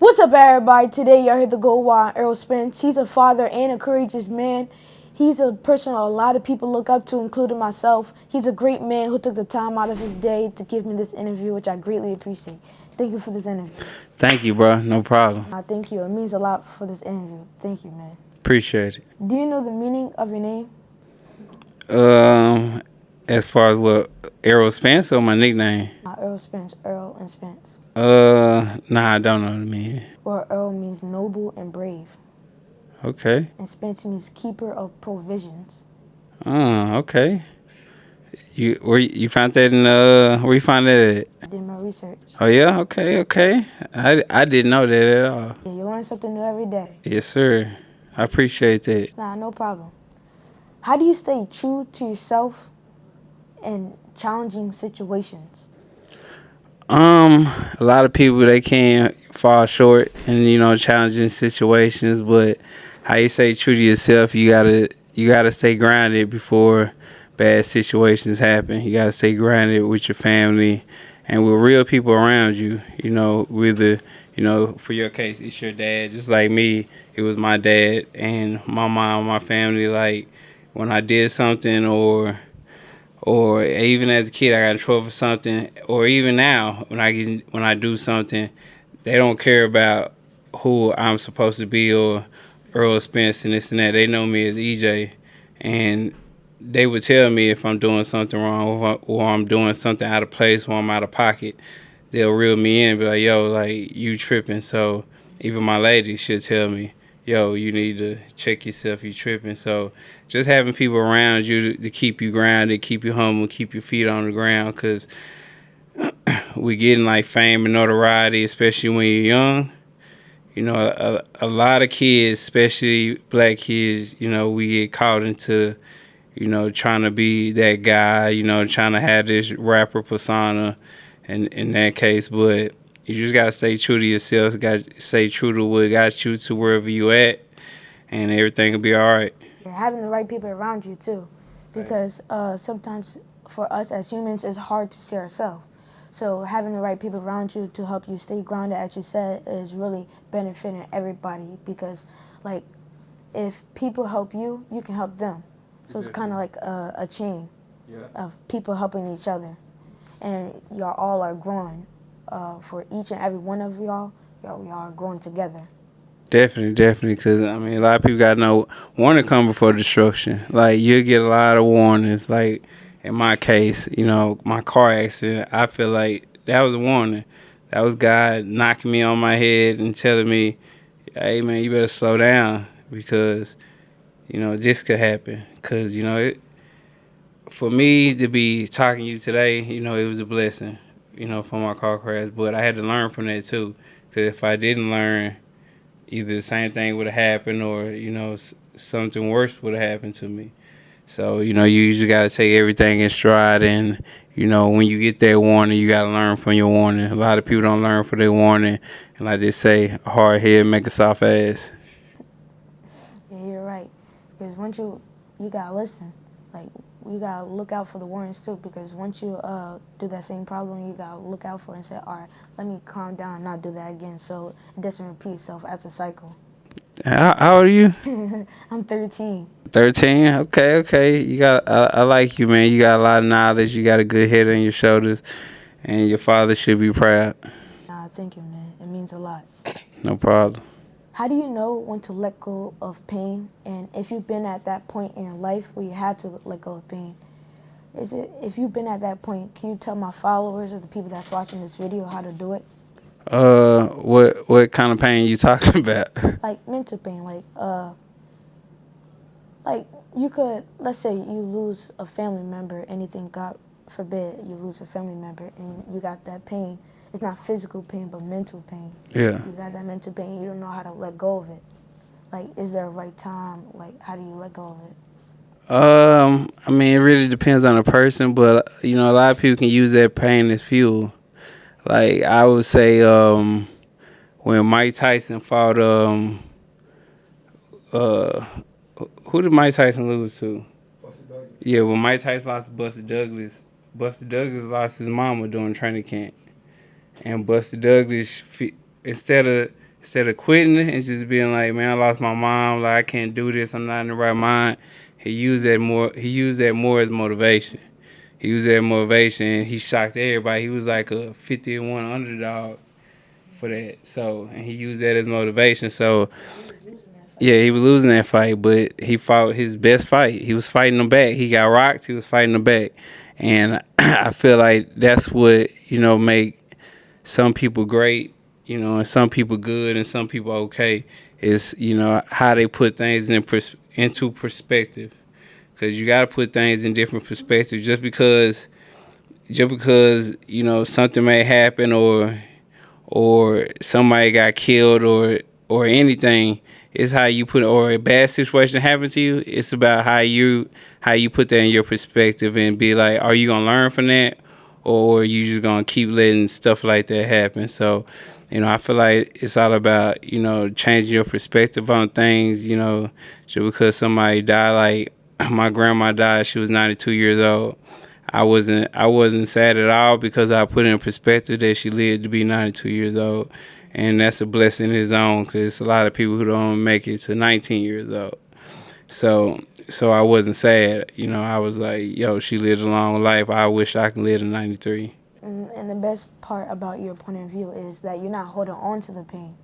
What's up, everybody? Today, y'all heard the Go Wild Errol Spence. He's a father and a courageous man. He's a person a lot of people look up to, including myself. He's a great man who took the time out of his day to give me this interview, which I greatly appreciate. Thank you for this interview. Thank you, bro. No problem. Thank you. It means a lot for this interview. Thank you, man. Appreciate it. Do you know the meaning of your name? As far as what Errol Spence or my nickname? Errol Spence. Errol and Spence. Nah, I don't know what I mean. Or Errol means noble and brave. Okay. And Spence means keeper of provisions. Okay. You found that in where you found that at? I did my research. Oh yeah, okay. I didn't know that at all. Yeah, you learn something new every day. Yes, sir. I appreciate that. Nah, no problem. How do you stay true to yourself in challenging situations? A lot of people they can fall short in challenging situations, but how you stay true to yourself, you gotta stay grounded before bad situations happen. You gotta stay grounded with your family and with real people around you. For your case, it's your dad. Just like me, it was my dad and my mom, my family. Like when I did something or even as a kid I got in trouble for something, or even now when I do something, they don't care about who I'm supposed to be or Errol Spence and this and that. They know me as EJ, and they would tell me if I'm doing something wrong or I'm doing something out of place or I'm out of pocket. They'll reel me in and be like, yo, like, you tripping. So even my lady should tell me, yo, you need to check yourself, you tripping. So just having people around you to keep you grounded, keep you humble, keep your feet on the ground, because we getting like fame and notoriety, especially when you're young. A lot of kids, especially black kids, we get caught into, trying to be that guy, trying to have this rapper persona in that case. But you just got to stay true to yourself, got to stay true to what got you to wherever you at, and everything will be all right. Yeah, having the right people around you, too. Because sometimes for us as humans, it's hard to see ourselves. So having the right people around you to help you stay grounded, as you said, is really benefiting everybody. Because, like, if people help you, you can help them. So it's kind of like a chain of people helping each other. And y'all all are growing. For each and every one of y'all are growing together. Definitely, because, I mean, a lot of people got to know warning come before destruction. Like, you'll get a lot of warnings. Like, in my case, my car accident, I feel like that was a warning. That was God knocking me on my head and telling me, hey, man, you better slow down because, this could happen. Because, for me to be talking to you today, it was a blessing, for my car crash. But I had to learn from that, too. Because if I didn't learn, either the same thing would have happened or, something worse would have happened to me. So, you usually got to take everything in stride. And, when you get that warning, you got to learn from your warning. A lot of people don't learn from their warning. And like they say, a hard head make a soft ass. Yeah, you're right. Because once you got to listen. Like, you got to look out for the warnings, too. Because once you do that same problem, you got to look out for it and say, all right, let me calm down and not do that again. So it doesn't repeat itself as a cycle. How old are you? I'm 13. 13? Okay. I like you, man. You got a lot of knowledge. You got a good head on your shoulders. And your father should be proud. Thank you, man. It means a lot. No problem. How do you know when to let go of pain? And if you've been at that point in your life where you had to let go of pain, if you've been at that point, can you tell my followers or the people that's watching this video how to do it? What kind of pain you talking about? Like mental pain, like you could, let's say you lose a family member, anything, God forbid, you lose a family member and you got that pain. It's not physical pain, but mental pain. Yeah. You got that mental pain, you don't know how to let go of it. Like, is there a right time? Like, how do you let go of it? I mean, it really depends on the person, but, a lot of people can use that pain as fuel. Like, I would say, when Mike Tyson fought, who did Mike Tyson lose to? Buster Douglas. Yeah, when Mike Tyson lost to Buster Douglas lost his mama during training camp. And Buster Douglas, instead of instead of quitting and just being like, man, I lost my mom, like I can't do this, I'm not in the right mind. He used that more. He used that more as motivation. He used that motivation, and he shocked everybody. He was like a 50-1 underdog for that. So, and he used that as motivation. So, yeah, he was losing that fight, but he fought his best fight. He was fighting them back. He got rocked. He was fighting them back, and I feel like that's what make some people great, and some people good, and some people okay. Is how they put things into perspective. Because you got to put things in different perspectives. Just because something may happen, or somebody got killed, or anything, it's how you put, or a bad situation happened to you. It's about how you put that in your perspective and be like, are you gonna learn from that, or are you just gonna keep letting stuff like that happen? So, I feel like it's all about changing your perspective on things. Just because somebody died, like my grandma died, she was 92 years old. I wasn't sad at all because I put in perspective that she lived to be 92 years old, and that's a blessing in its own because a lot of people who don't make it to 19 years old. So I wasn't sad. I was like, yo, she lived a long life. I wish I could live to 93. And the best part about your point of view is that you're not holding on to the pain.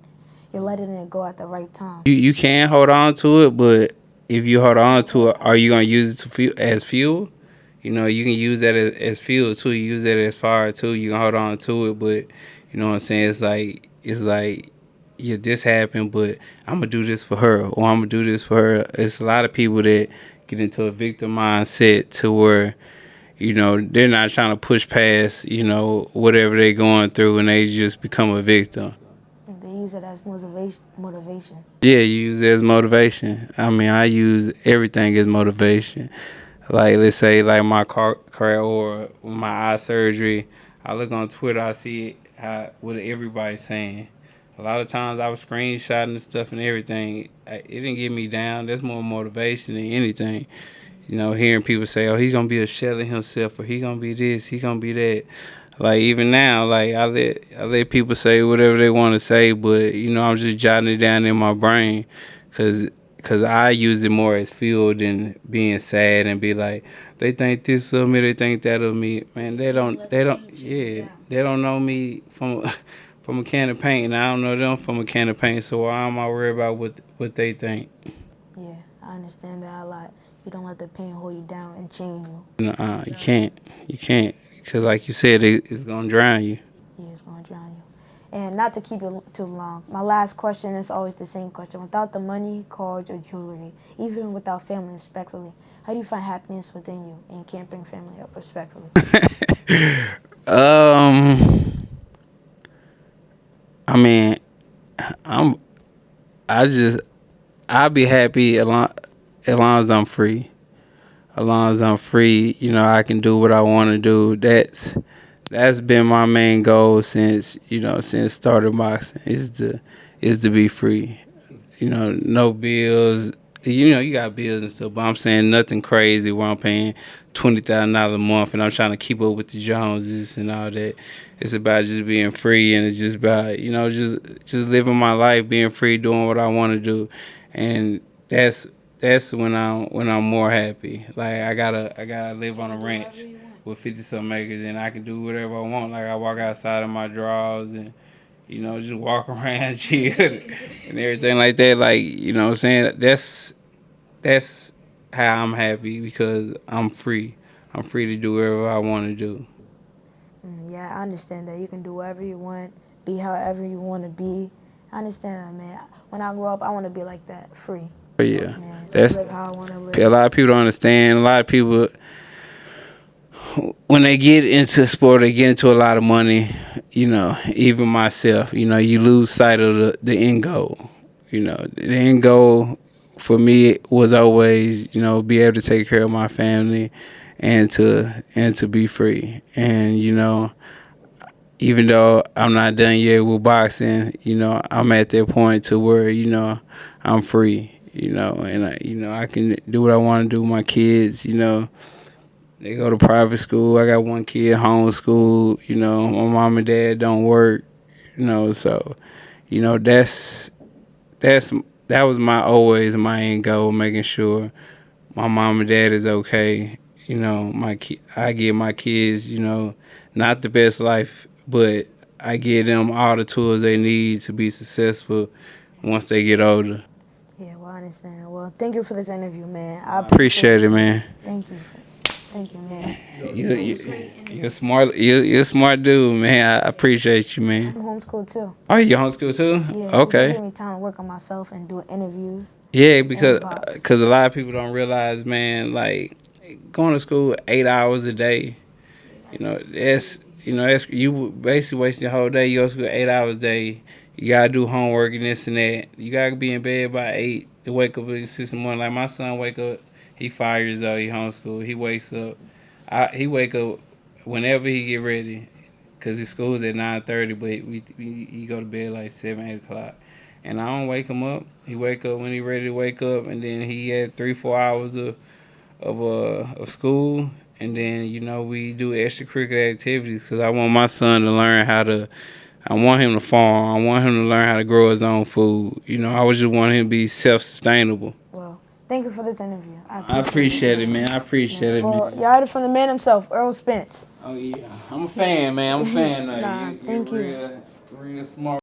You're letting it go at the right time. You can hold on to it, but if you hold on to it, are you gonna use it to as fuel? You can use that as fuel too. You use that as fire too. You can hold on to it, but you know what I'm saying. It's like yeah, this happened, but I'm gonna do this for her, or I'm gonna do this for her. It's a lot of people that get into a victim mindset to where they're not trying to push past whatever they're going through, and they just become a victim. They use it as motivation. Yeah, you use it as motivation. I mean, I use everything as motivation. Like, let's say, like my car or my eye surgery. I look on Twitter, I see what everybody's saying. A lot of times I was screenshotting stuff and everything. It didn't get me down. That's more motivation than anything. Hearing people say, "Oh, he's gonna be a shell of himself," or "He gonna be this," "He gonna be that." Like even now, like I let people say whatever they want to say, but I'm just jotting it down in my brain, cause I use it more as fuel than being sad and be like, they think this of me, they think that of me. Man, yeah, they don't know me from from a can of paint, and I don't know them from a can of paint. So why am I worried about what they think? Yeah, I understand that a lot. You don't let the pain hold you down and chain you. You can't, cause like you said, it's gonna drown you. Yeah, it's gonna drown you. And not to keep it too long, my last question is always the same question. Without the money, cars, or jewelry, even without family, respectfully, how do you find happiness within you and can't bring family up respectfully? I mean, I'm. I just. I'll be happy as long as I'm free. As long as I'm free, I can do what I want to do. That's been my main goal since started boxing is to be free. No bills. You got bills and stuff, but I'm saying nothing crazy where I'm paying $20,000 a month and I'm trying to keep up with the Joneses and all that. It's about just being free, and it's just about just living my life, being free, doing what I want to do, and that's when I'm more happy. Like I gotta live on a ranch with 50 some acres, and I can do whatever I want. Like I walk outside of my drawers and just walk around, chill, and everything like that. Like, what I'm saying? That's how I'm happy because I'm free. I'm free to do whatever I want to do. Yeah, I understand that. You can do whatever you want, be however you want to be. I understand that, man. When I grow up, I want to be like that, free. But yeah, Man, that's live how I want to a live. lot of people don't understand. A lot of people, when they get into sport, they get into a lot of money. Even myself, you lose sight of the end goal. The end goal for me was always, be able to take care of my family and to be free. And even though I'm not done yet with boxing, I'm at that point to where I'm free. And I can do what I want to do with my kids. They go to private school. I got one kid homeschooled. My mom and dad don't work. So you know, that's that was my always my end goal, making sure my mom and dad is okay. You know, I give my kids, you know, not the best life, but I give them all the tools they need to be successful once they get older. Yeah, well, I understand. Well, thank you for this interview, man. I I appreciate it, man. Thank you. Thank you, man. You're a smart. You're a smart dude, man. I appreciate you, man. I'm homeschooled too. Oh, you homeschool too? Yeah, it Okay. gives me time to work on myself and do interviews. Yeah, because And pops. cause a lot of people don't realize, man, like going to school 8 hours a day. That's you basically wasting your whole day. You go to school 8 hours a day. You gotta do homework and this and that. You gotta be in bed by 8 to wake up at 6 in the morning. Like my son wake up, he 5 years old. He homeschooled. He wakes up. He wake up whenever he get ready, cause his school's at 9:30. But he go to bed like 7, 8 o'clock. And I don't wake him up. He wake up when he ready to wake up, and then he had 3, 4 hours of school, and then we do extracurricular activities because I want my son to learn how to. I want him to farm. I want him to learn how to grow his own food. I was just want him to be self-sustainable. Well, thank you for this interview. I appreciate it, man. I appreciate it, Well, man. you heard it from the man himself, Errol Spence. Oh yeah, I'm a fan, man. I'm a fan. Nah, thank you. Real smart.